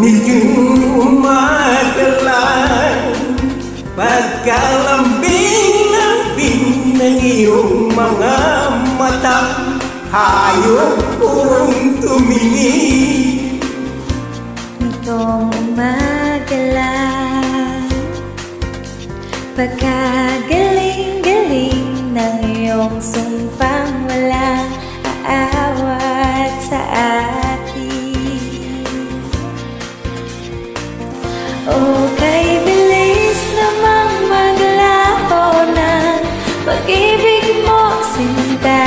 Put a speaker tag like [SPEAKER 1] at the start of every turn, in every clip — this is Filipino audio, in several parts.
[SPEAKER 1] Nitong umagalan, pagkalambing-lambing ng iyong mga mata, hayop kong tumingin.
[SPEAKER 2] Nitong umagalan, pagkagaling-galing ng iyong sumpang walang aawat sa atin. O kay bilis namang maglaho ng pag-ibig mo, sinta.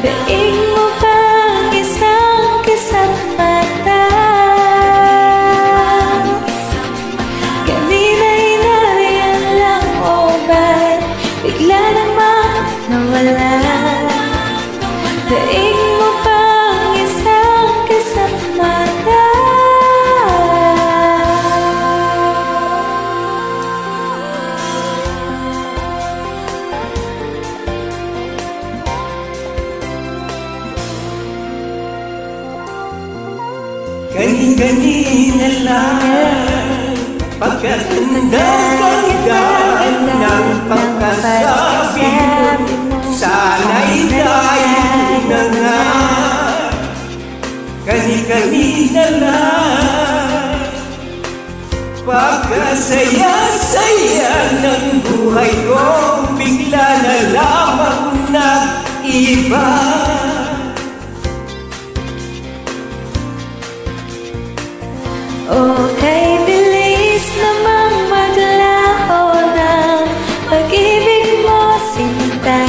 [SPEAKER 2] Daig mo pang isang kisang mata. Kanina'y nariyan lang, o ba't bigla namang nawala? Daig mo pang isang kisang mata.
[SPEAKER 1] Gani-ganina lang, pagkatanda-ganda ng pagkasabi mo, sana'y tayo na nga. Gani-ganina lang, pagkasaya-saya ng buhay ko, bigla na lamang nag-iba.
[SPEAKER 2] O kay bilis namang maglaho ng pag-ibig mo, sinta.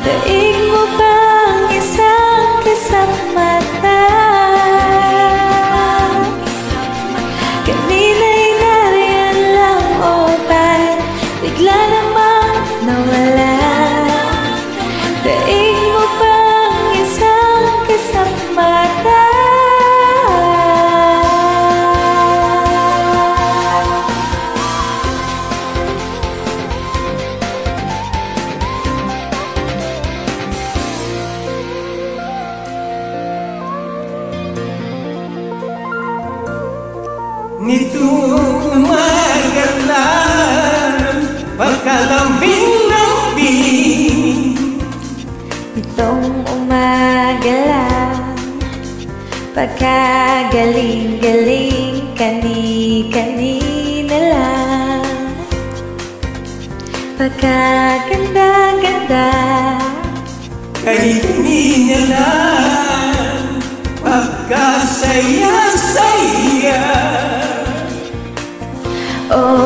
[SPEAKER 2] Daig mo pang isang kisang mata. Kanina'y nariyan lang, o ba't bigla namang nawala? Daig mo pang isang kisang mata.
[SPEAKER 1] Nitong umagalan, pagkalambing-lambing.
[SPEAKER 2] Nitong umagalan, pagkagaling-galing, kani-kanina lang. Pagkaganda-ganda,
[SPEAKER 1] Kani-kanina lang, pagkasaya-saya.
[SPEAKER 2] o